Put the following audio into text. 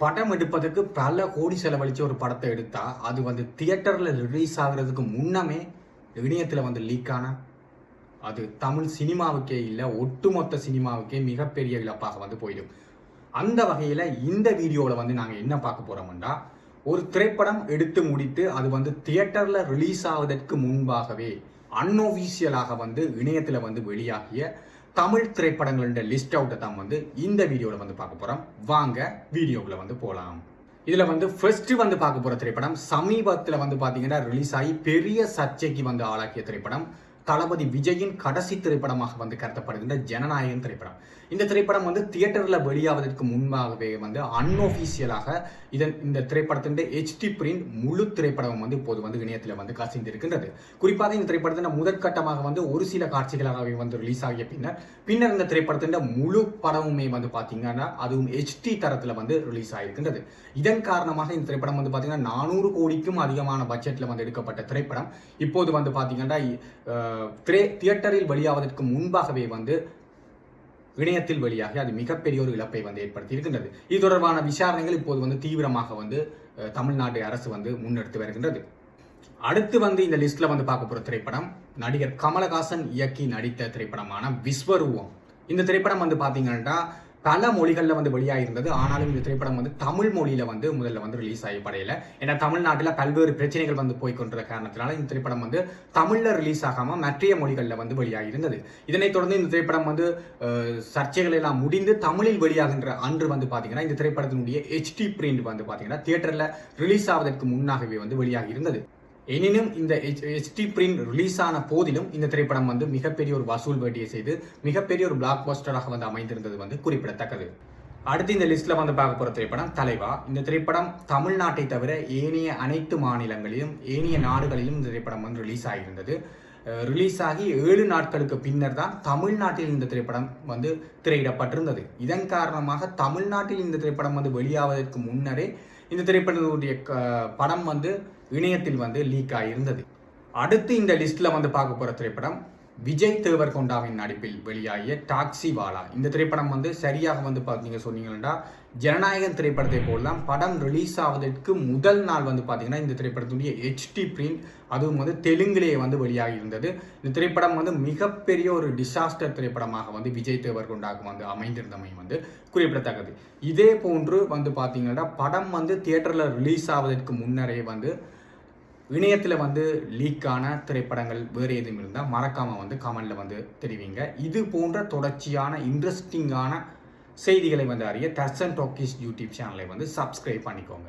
படம் எடுப்பதற்கு பல கோடி செலவழித்து ஒரு படத்தை எடுத்தால் அது வந்து தியேட்டரில் ரிலீஸ் ஆகிறதுக்கு முன்னமே இணையத்தில் வந்து லீக் ஆன அது தமிழ் சினிமாவுக்கே இல்லை, ஒட்டுமொத்த சினிமாவுக்கே மிகப்பெரிய இழப்பாக வந்து போயிடும். அந்த வகையில் இந்த வீடியோவில் வந்து நாங்கள் என்ன பார்க்க போகிறோம்னா, ஒரு திரைப்படம் எடுத்து முடித்து அது வந்து தியேட்டரில் ரிலீஸ் ஆவதற்கு முன்பாகவே அன்ஒஃபிஷியலாக வந்து இணையத்தில் வந்து வெளியாகிய தமிழ் திரைப்படங்களோட லிஸ்ட் அவுட்டை தான் வந்து இந்த வீடியோவில் வந்து பார்க்க போகிறோம். வாங்க வீடியோக்குள்ள வந்து போகலாம். இதில் வந்து ஃபர்ஸ்ட் வந்து பார்க்க போகிற திரைப்படம் சமீபத்தில் வந்து பார்த்தீங்கன்னா ரிலீஸ் ஆகி பெரிய சர்ச்சைக்கு வந்து ஆளாக்கிய திரைப்படம் தளபதி விஜயின் கடைசி திரைப்படமாக வந்து கருதப்படுகின்ற ஜனநாயகன் திரைப்படம். இந்த திரைப்படம் வந்து தியேட்டரில் வெளியாவதற்கு முன்பாகவே வந்து அன்ஒஃபிஷியலாக இந்த திரைப்படத்தின் HD பிரிண்ட் முழு திரைப்படம் வந்து இப்போது வந்து இணையத்தில் வந்து கசிந்திருக்கின்றது. குறிப்பாக இந்த திரைப்படத்தின் முதற்கட்டமாக வந்து ஒரு சில காட்சிகளாகவே வந்து ரிலீஸ் ஆகிய பின்னர் இந்த திரைப்படத்தின் முழு படமுமே வந்து பார்த்தீங்கன்னா அதுவும் HD தரத்தில் வந்து ரிலீஸ் ஆகியிருக்கின்றது. இதன் காரணமாக இந்த திரைப்படம் வந்து பார்த்தீங்கன்னா 400 கோடிக்கும் அதிகமான பட்ஜெட்டில் வந்து எடுக்கப்பட்ட திரைப்படம் இப்போது வந்து பார்த்தீங்கன்னா தியேட்டரில் வெளியாவதற்கு முன்பாகவே வந்து இணையத்தில் வெளியாகி அது மிகப்பெரிய ஒரு இழப்பை வந்து ஏற்படுத்தி இருக்கின்றது. இது தொடர்பான விசாரணைகள் இப்போது வந்து தீவிரமாக வந்து தமிழ்நாடு அரசு வந்து முன்னெடுத்து வருகின்றது. அடுத்து வந்து இந்த லிஸ்ட்ல வந்து பார்க்க போற திரைப்படம் நடிகர் கமலஹாசன் இயக்கி நடித்த திரைப்படமான விஸ்வரூபம். இந்த திரைப்படம் வந்து பாத்தீங்கன்னா பல மொழிகளில் வந்து வெளியாகிருந்தது. ஆனாலும் இந்த திரைப்படம் வந்து தமிழ் மொழியில வந்து முதல்ல வந்து ரிலீஸ் ஆகப்படையில. ஏன்னா தமிழ்நாட்டில் பல்வேறு பிரச்சனைகள் வந்து போய்கொண்ட காரணத்தினால இந்த திரைப்படம் வந்து தமிழ்ல ரிலீஸ் ஆகாம மற்ற மொழிகளில் வந்து வெளியாகிருந்தது. இதனைத் தொடர்ந்து இந்த திரைப்படம் வந்து சர்ச்சைகள் எல்லாம் முடிந்து தமிழில் வெளியாகின்ற அன்று வந்து பாத்தீங்கன்னா இந்த திரைப்படத்தினுடைய HD பிரிண்ட் வந்து பாத்தீங்கன்னா தியேட்டர்ல ரிலீஸ் ஆவதற்கு முன்னாகவே வந்து வெளியாகி இருந்தது. எனினும் இந்த HD பிரிண்ட் ரிலீஸ் ஆன போதிலும் இந்த திரைப்படம் வந்து மிகப்பெரிய ஒரு வசூல் வேட்டியை செய்து மிகப்பெரிய ஒரு பிளாக் பஸ்டராக வந்து அமைந்திருந்தது வந்து குறிப்பிடத்தக்கது. அடுத்து இந்த லிஸ்ட்ல வந்து பார்க்க போற திரைப்படம் தலைவா. இந்த திரைப்படம் தமிழ்நாட்டை தவிர ஏனைய அனைத்து மாநிலங்களிலும் ஏனைய நாடுகளிலும் இந்த திரைப்படம் வந்து ரிலீஸ் ஆகியிருந்தது. ரிலீஸ் ஆகி 7 நாட்களுக்கு பின்னர் தான் தமிழ்நாட்டில் இந்த திரைப்படம் வந்து திரையிடப்பட்டிருந்தது. இதன் காரணமாக தமிழ்நாட்டில் இந்த திரைப்படம் வந்து வெளியாவதற்கு முன்னரே இந்த திரைப்படத்துடைய படம் வந்து இணையத்தில் வந்து லீக் ஆகியிருந்தது. அடுத்து இந்த லிஸ்ட்ல வந்து பார்க்க போற திரைப்படம் விஜய் தேவர்கொண்டாவின் நடிப்பில் வெளியாகிய டாக்ஸி வாலா. இந்த திரைப்படம் வந்து சரியாக வந்து பார்த்தீங்க சொன்னீங்கன்னா ஜனநாயகன் திரைப்படத்தை போலதான் படம் ரிலீஸ் ஆவதற்கு முதல் நாள் வந்து பார்த்தீங்கன்னா இந்த திரைப்படத்துடைய HD பிரிண்ட் அதுவும் வந்து தெலுங்கிலேயே வந்து வெளியாகி இருந்தது. இந்த திரைப்படம் வந்து மிகப்பெரிய ஒரு டிசாஸ்டர் திரைப்படமாக வந்து விஜய் தேவர்கொண்டாவுக்கு வந்து அமைந்திருந்தமை வந்து குறிப்பிடத்தக்கது. இதே போன்று வந்து பார்த்தீங்கன்னா படம் வந்து தியேட்டரில் ரிலீஸ் ஆவதற்கு முன்னரே வந்து இணையத்தில் வந்து லீக்கான திரைப்படங்கள் வேறு எதுவும் இருந்தால் மறக்காமல் வந்து கமெண்டில் வந்து தெரிவிங்க. இது போன்ற தொடர்ச்சியான இன்ட்ரெஸ்டிங்கான செய்திகளை வந்து அறிய தட்ஸ் அண்ட் டாக்கீஸ் யூடியூப் சேனலை வந்து சப்ஸ்கிரைப் பண்ணிக்கோங்க.